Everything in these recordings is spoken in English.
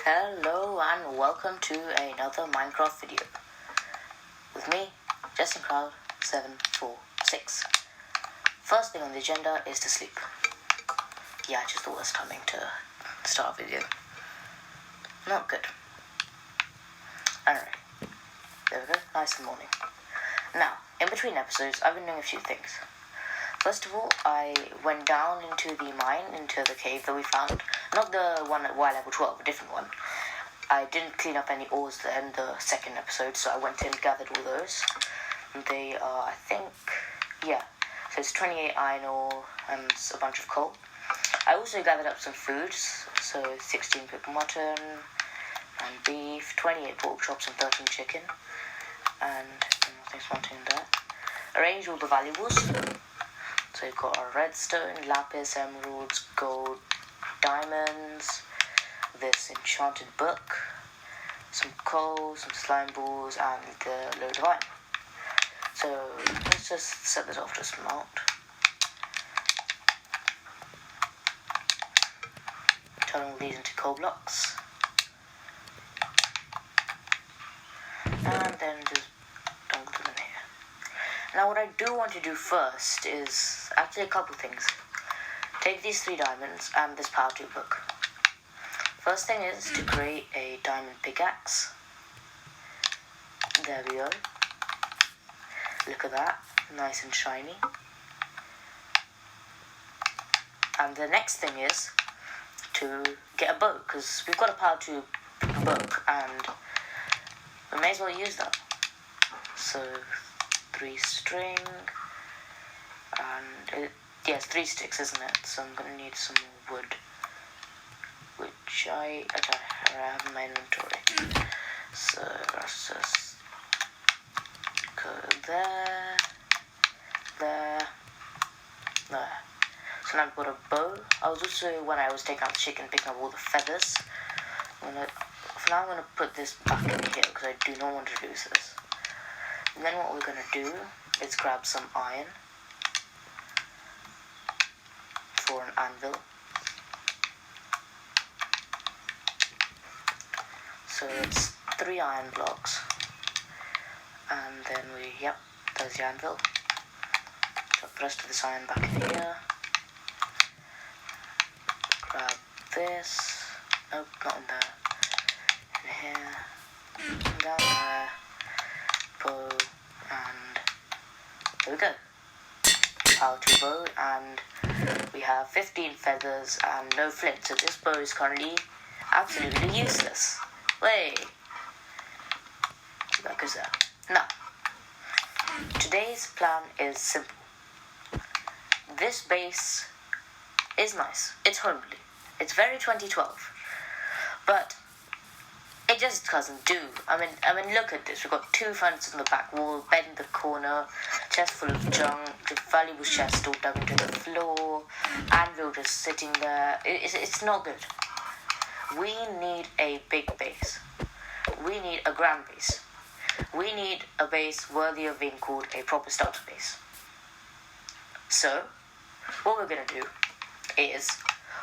Hello and welcome to another Minecraft video with me, JJRC746. First thing on the agenda is to sleep. Yeah, just the worst timing to start a video. Not good. Alright, there we go, nice and morning. Now, in between episodes, I've been doing a few things. First of all, I went down into the mine, into the cave that we found. Not the one at Y level 12, a different one. I didn't clean up any ores there in the second episode, so I went in and gathered all those. They are, I think, yeah. So it's 28 iron ore and a bunch of coal. I also gathered up some foods, so 16 cooked mutton and beef, 28 pork chops and 13 chicken. And nothing's wanting there. Arranged all the valuables. So you've got our redstone, lapis, emeralds, gold, diamonds, this enchanted book, some coal, some slime balls, and the load of iron. So let's just set this off to smelt. Turn all these into coal blocks. And then just dunk them in here. Now what I do want to do first is actually a couple things. Take these 3 diamonds and this power 2 book. First thing is to create a diamond pickaxe. There we go. Look at that, nice and shiny. And the next thing is to get a bow, because we've got a power 2 book and we may as well use that. So 3 string and it's 3 sticks, isn't it? So I'm gonna need some more wood, which I have in my inventory. So let's just go there. So now I've got a bow. I was also, when I was taking out the chicken, picking up all the feathers. For now I'm gonna put this back in here because I do not want to lose this. And then what we're gonna do is grab some iron for an anvil. So it's 3 iron blocks, and then there's the anvil. Drop the rest of this iron back in here. Grab this. Nope, not in there. In here. Down there. Bow, and there we go. Power 2 bow, and we have 15 feathers and no flint, so this bow is currently absolutely useless. Way! So that goes there. Now, today's plan is simple. This base is nice. It's homely. It's very 2012. But it just doesn't do. I mean, look at this. We've got 2 furnaces on the back wall, bed in the corner, chest full of junk, the valuable chest all dug into the floor, anvil just sitting there. It's not good. We need a big base. We need a grand base. We need a base worthy of being called a proper starter base. So, what we're going to do is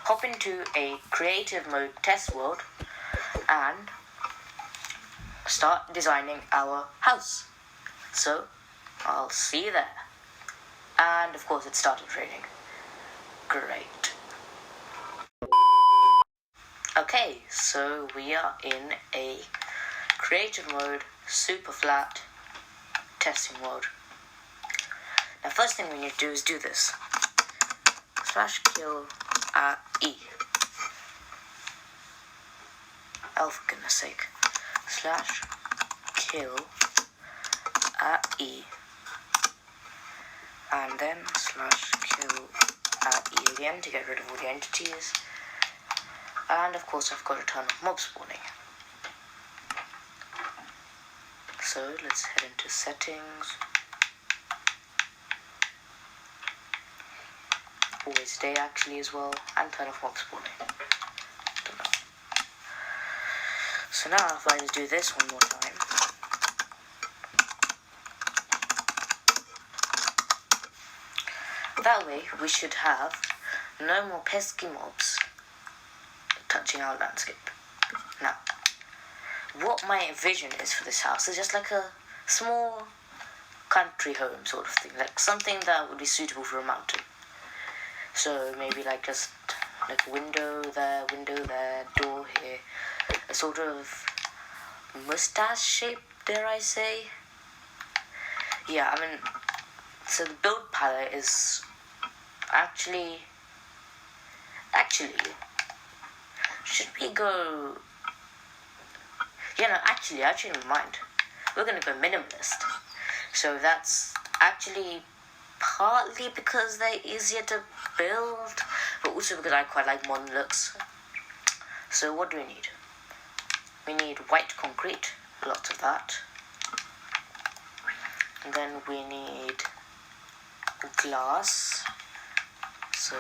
hop into a creative mode test world and start designing our house. So, I'll see you there. And of course it started raining. Great. Okay, so we are in a creative mode, super flat, testing mode. Now first thing we need to do is do this. /kill at E. Oh, for goodness sake. /kill at E. And then /kill at E again to get rid of all the entities. And of course I've got a ton of mob spawning. So let's head into settings. Always day actually as well, and turn off mob spawning. Don't know. So now if I just do this one more time. That way we should have no more pesky mobs touching our landscape. Now, what my vision is for this house is just like a small country home sort of thing, like something that would be suitable for a mountain. So maybe like just like window there, door here, a sort of mustache shape, dare I say. Yeah, I mean, so the build palette is actually, should we go, actually, I changed my mind. We're gonna go minimalist. So that's actually partly because they're easier to build, but also because I quite like modern looks. So what do we need? We need white concrete, lots of that. And then we need glass. So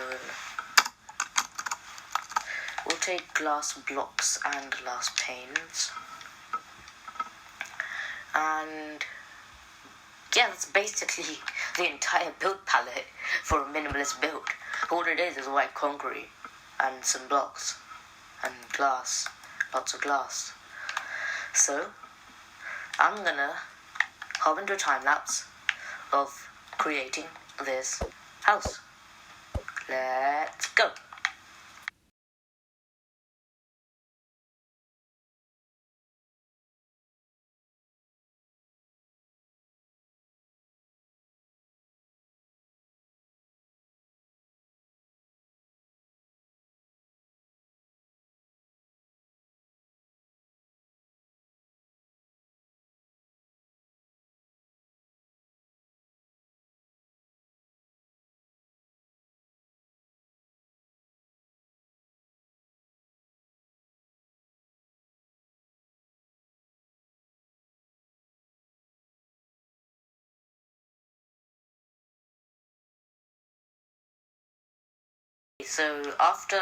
we'll take glass blocks and glass panes. And yeah, that's basically the entire build palette for a minimalist build. All it is white concrete and some blocks and glass, lots of glass. So I'm gonna hop into a time lapse of creating this house. Let's go. So after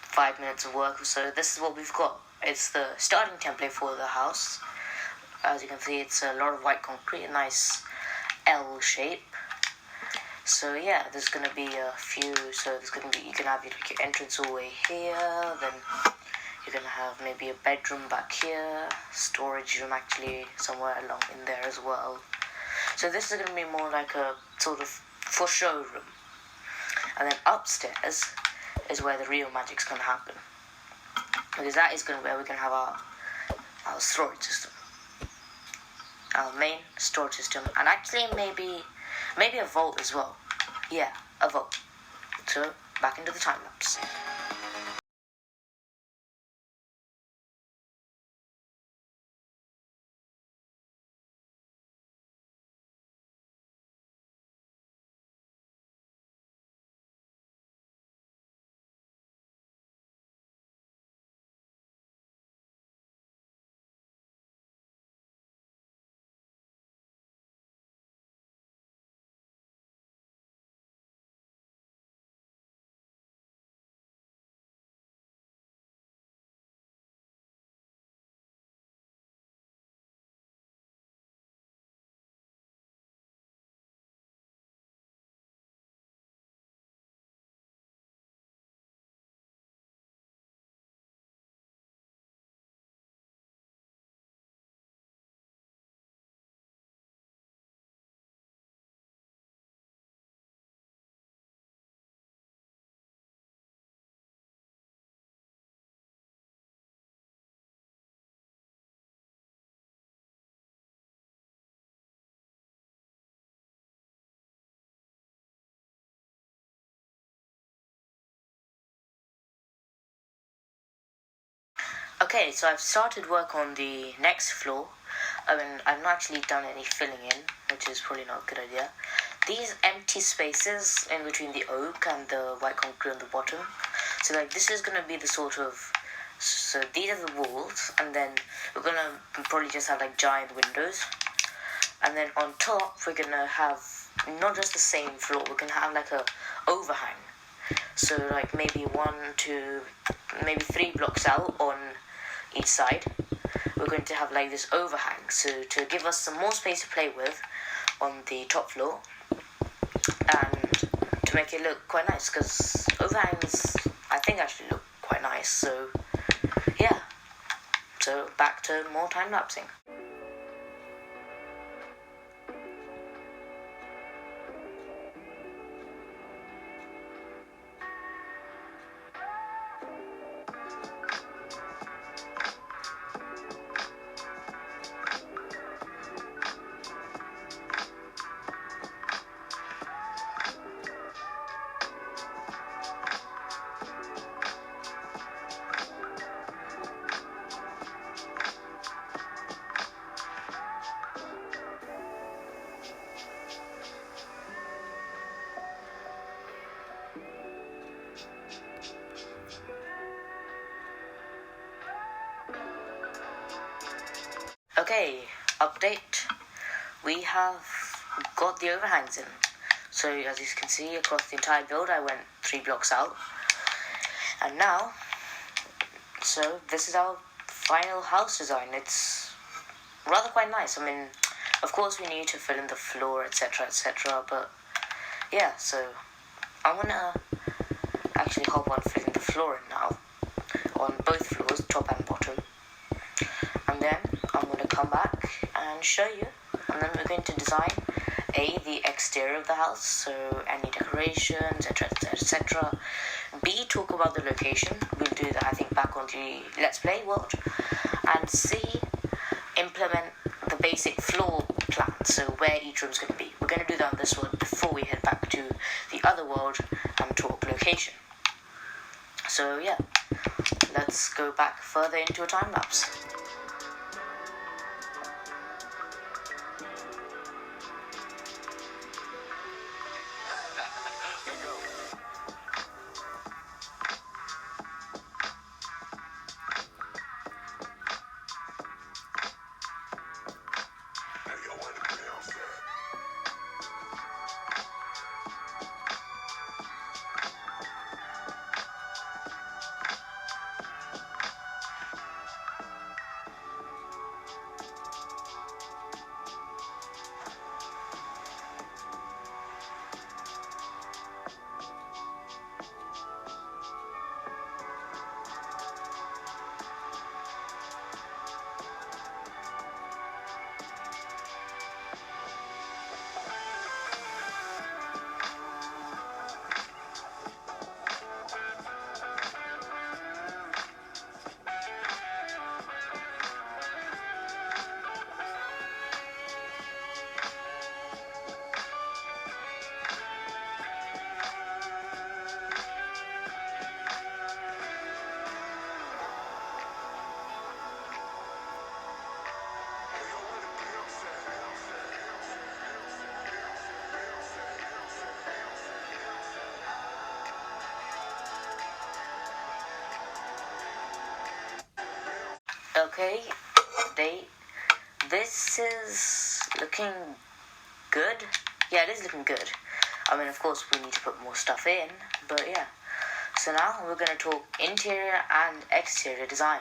5 minutes of work or so, this is what we've got. It's the starting template for the house. As you can see, it's a lot of white concrete, a nice L shape. So yeah, there's gonna be a few. So there's gonna be, you can have your entrance all the way here. Then you're gonna have maybe a bedroom back here, storage room actually somewhere along in there as well. So this is gonna be more like a sort of for showroom. And then upstairs is where the real magic's gonna happen, because that is where we're gonna have our storage system, our main storage system, and actually maybe a vault as well. Yeah, a vault. So back into the time lapse. Okay, so I've started work on the next floor. I mean, I've not actually done any filling in, which is probably not a good idea. These empty spaces in between the oak and the white concrete on the bottom. So like this is gonna be the sort of, so these are the walls, and then we're gonna probably just have like giant windows. And then on top we're gonna have not just the same floor, we're gonna have like a overhang. So like maybe 1, 2, maybe 3 blocks out on each side, we're going to have like this overhang, so to give us some more space to play with on the top floor and to make it look quite nice, because overhangs I think actually look quite nice. So yeah, So back to more time lapsing. Okay, update. We have got the overhangs in. So as you can see, across the entire build I went 3 blocks out. And now, so this is our final house design. It's rather quite nice. I mean, of course we need to fill in the floor, etc, etc, but yeah, so I'm gonna actually hop on filling the floor in now, on both floors, top and bottom. And then I'm going to come back and show you, and then we're going to design the exterior of the house, so any decorations, etc, etc. B, talk about the location. We'll do that, I think, back on the Let's Play world. And C, implement the basic floor plan, so where each room's going to be. We're going to do that on this world before we head back to the other world and talk location. So yeah, let's go back further into a time lapse. Okay, update. This is looking good. Yeah, it is looking good. I mean, of course, we need to put more stuff in, but yeah. So now we're going to talk interior and exterior design.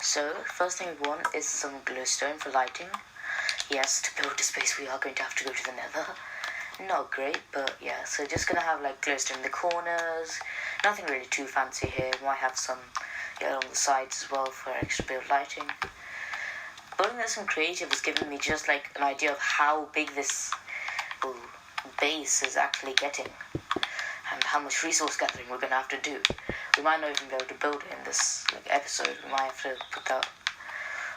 So, first thing we want is some glowstone for lighting. Yes, to build the space we are going to have to go to the nether. Not great, but yeah, so just going to have like glowstone in the corners. Nothing really too fancy here. Might have some along the sides as well for extra bit of lighting. Building this in creative has given me just like an idea of how big this base is actually getting and how much resource gathering we're going to have to do. We might not even be able to build it in this episode. We might have to put that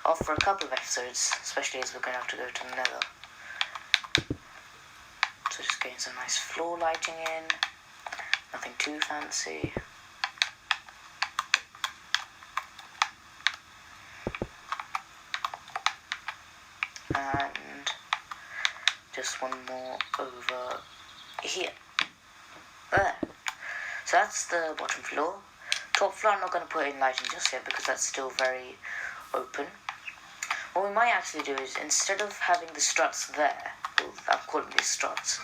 off for a couple of episodes, especially as we're going to have to go to the nether. So just getting some nice floor lighting in, nothing too fancy. And just one more over here. There. So that's the bottom floor. Top floor I'm not going to put in lighting just yet because that's still very open. What we might actually do is, instead of having the struts there, well, I'm calling these struts,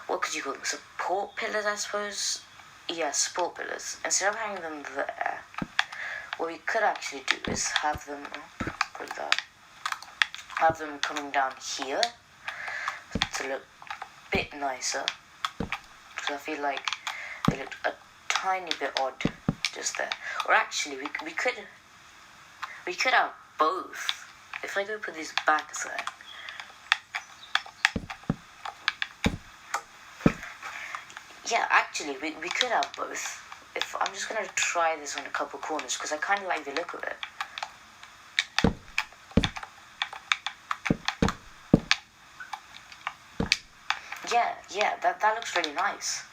what could you call them? Support pillars, I suppose? Yeah, support pillars. Instead of having them there, what we could actually do is have them, have them coming down here to look a bit nicer, because I feel like they look a tiny bit odd just there. Or actually, we could we could have both. If I go put these back a sec. Yeah, actually, we could have both. If I'm just gonna try this on a couple corners because I kind of like the look of it. Yeah, that looks really nice.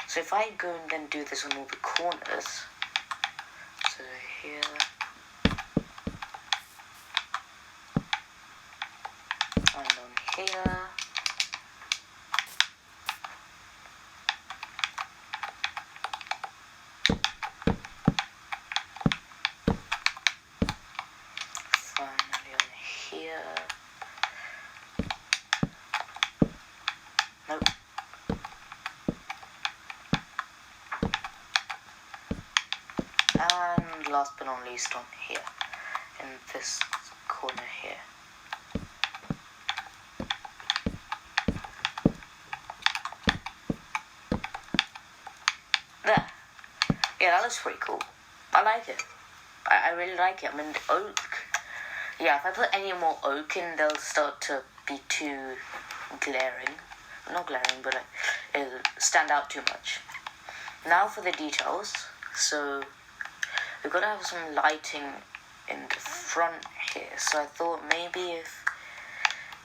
So if I go and then do this on all the corners, so here, and on here, finally on here, nope. And last but not least on here, in this corner here. There. Yeah, that looks pretty cool. I like it. I really like it. I mean, the oak. Yeah, if I put any more oak in, they'll start to be too glaring. Not glaring, but like, it'll stand out too much. Now for the details. So we've got to have some lighting in the front here. So I thought maybe if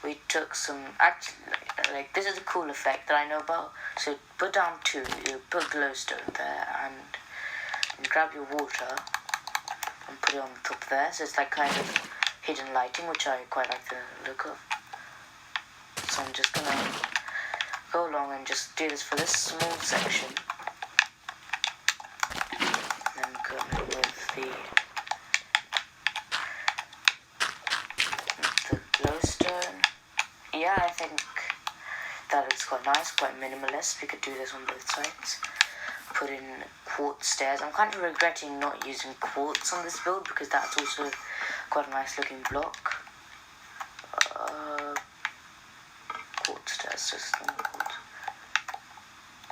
we took some, actually, like this is a cool effect that I know about. So put down 2, you put glowstone there, and grab your water and put it on the top there. So it's like kind of hidden lighting, which I quite like the look of. So I'm just gonna go along and just do this for this small section. Then go in with the glowstone. Yeah, I think that looks quite nice, quite minimalist. We could do this on both sides. Put in quartz stairs. I'm kind of regretting not using quartz on this build because that's also quite a nice looking block. Quartz stairs, just normal quartz.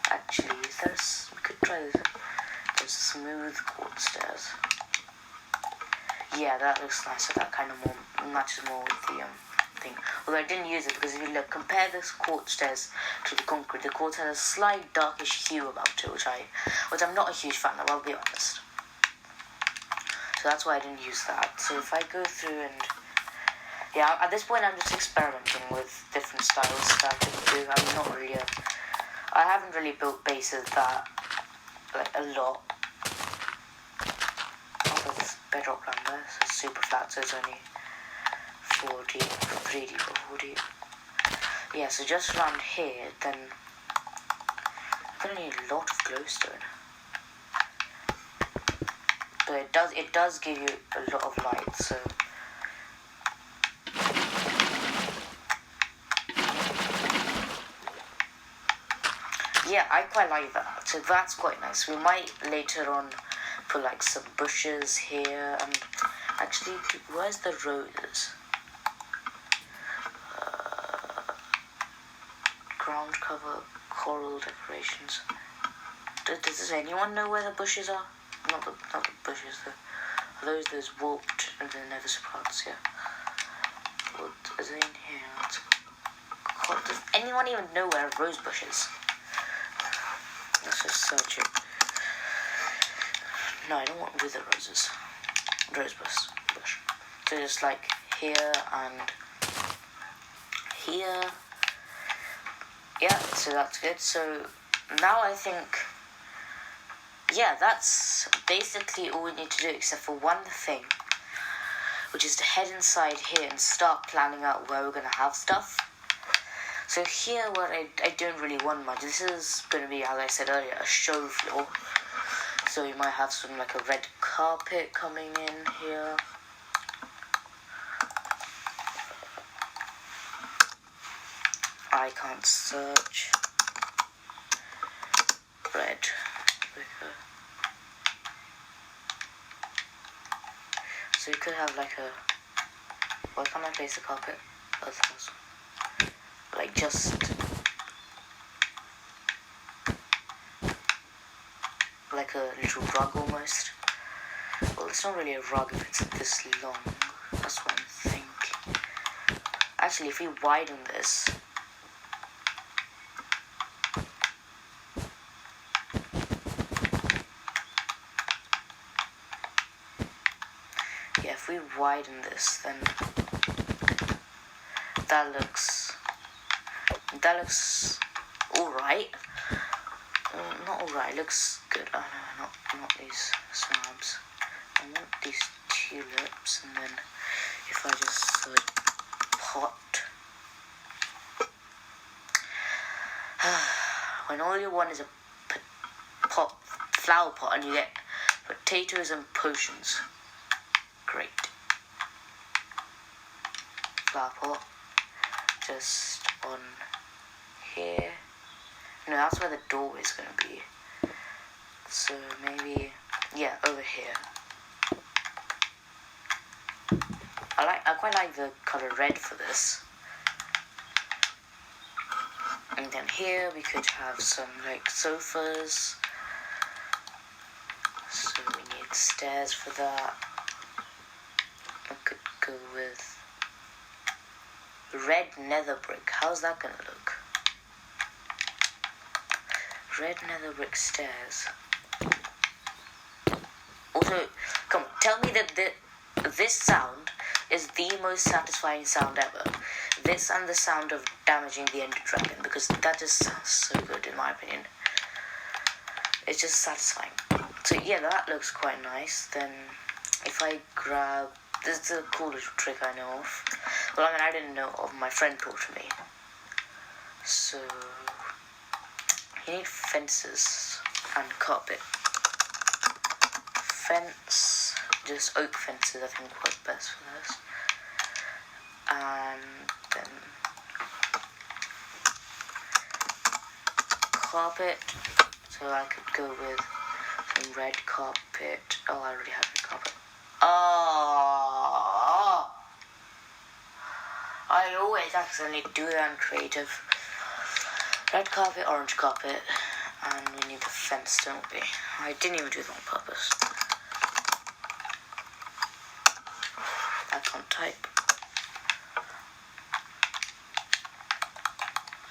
Actually, we could try this. There's smooth quartz stairs. Yeah, that looks nicer. That kind of more matches more with the thing. Although I didn't use it because if you look, compare this quartz stairs to the concrete. The quartz has a slight darkish hue about it, which I'm not a huge fan of, I'll be honest. So that's why I didn't use that. So if I go through and yeah, at this point I'm just experimenting with different styles that I can do. I'm not really I haven't really built bases that like a lot. Oh, there's bedrock down there, so it's super flat, so it's only 4D, 3D or 4D. Yeah, so just around here, then I'm gonna need a lot of glowstone. But it does give you a lot of light, so yeah, I quite like that. So that's quite nice. We might later on put like some bushes here, and actually, where's the roses? Ground cover, coral decorations. Does anyone know where the bushes are? Not the bushes. Are those warped and the nether sprouts? Yeah. What is it in here? Does anyone even know where a rose bush is? Let's just search it. No, I don't want wither roses. Rose bush. So just like here and here. Yeah, so that's good. So now I think, yeah, that's basically all we need to do except for one thing, which is to head inside here and start planning out where we're going to have stuff. So here, where I don't really want much. This is going to be, as I said earlier, a show floor. So you might have some like a red carpet coming in here. I can't search. Red. So you could have like a... Where can I place the carpet? Like just... like a little rug almost. Or Well, it's not really a rug if it's this long. That's what I'm thinking. Actually, if we widen this, yeah, if we widen this, then that looks alright. Not alright, looks good. Oh no, not these slabs. I want these tulips, and then if I just search pot, when all you want is a flower pot, and you get potatoes and potions. Great. Flower pot, just on here. No, that's where the doorway is going to be. So maybe, yeah, over here. I quite like the color red for this. And then here we could have some like sofas. So we need stairs for that. I could go with red nether brick. How's that gonna look? Red nether brick stairs. Also, come on, tell me that this sound is the most satisfying sound ever. This and the sound of damaging the Ender Dragon, because that just sounds so good in my opinion. It's just satisfying. So yeah, that looks quite nice. Then if I grab, this is a cool little trick I know of. Well, I mean, I didn't know of, my friend taught me. So you need fences and carpet. Fence, just oak fences I think work best for this. And then carpet, so I could go with some red carpet. Oh, I already have red carpet. Oh, I always accidentally do that in creative. Red carpet, orange carpet, and we need the fence, don't we? I didn't even do that on purpose. I can't type.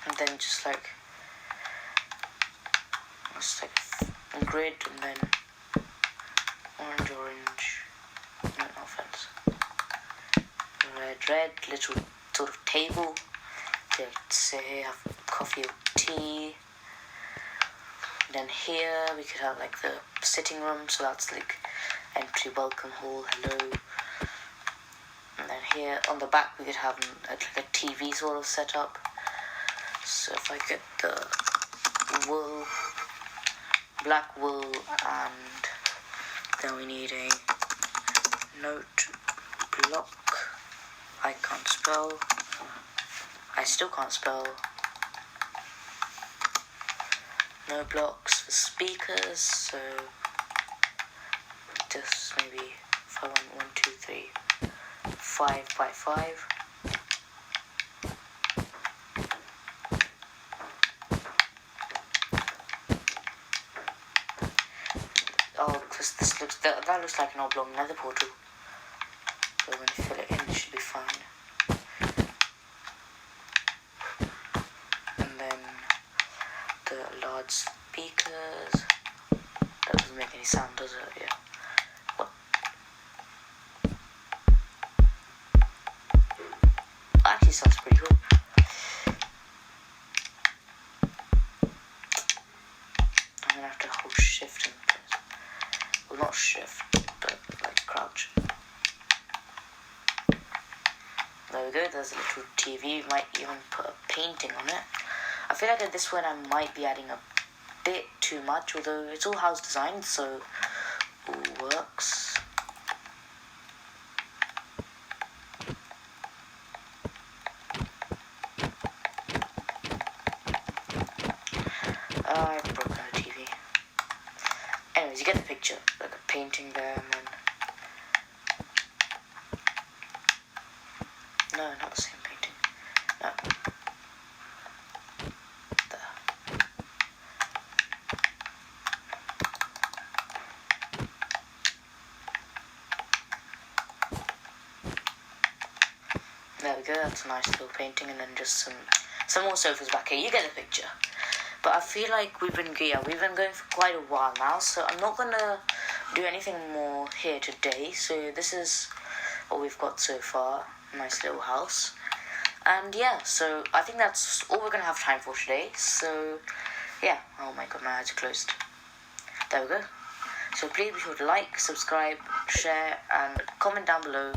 And then just like a grid, and then orange, no offense. Red, little sort of table. Let's say have coffee or tea. Then here we could have like the sitting room, so that's like entry, welcome hall, hello. And then here on the back we could have like a TV sort of setup. So if I get the wool, black wool, and then we need a note block. I can't spell. I still can't spell. No blocks for speakers, so just maybe if I want 1, 2, 3, 5 by 5. Oh, because this looks that looks like an oblong nether portal. So when you fill it in, it should be fine. And then the large speakers. That doesn't make any sound, does it? Yeah. What? Actually, sounds pretty cool. I'm gonna have to hold shift and press. Well, not shift, but like crouch. There we go. There's a little TV. You might even put a painting on it. I feel like at this point I might be adding a bit too much, although it's all house designed, so it works. I've broken the TV. Anyways, you get the picture, like a painting there, and then no, not the same painting. No. There we go, that's a nice little painting, and then just some more sofas back here. You get the picture. But I feel like we've been going for quite a while now, so I'm not gonna do anything more here today. So this is what we've got so far. Nice little house. And yeah, so I think that's all we're gonna have time for today. So yeah, oh my god, my eyes are closed. There we go. So please be sure to like, subscribe, share, and comment down below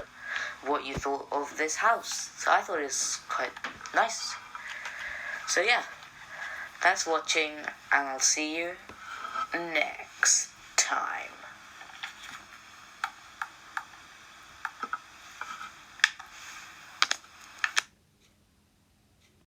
what you thought of this house. So I thought it was quite nice. So yeah, thanks for watching, and I'll see you next time.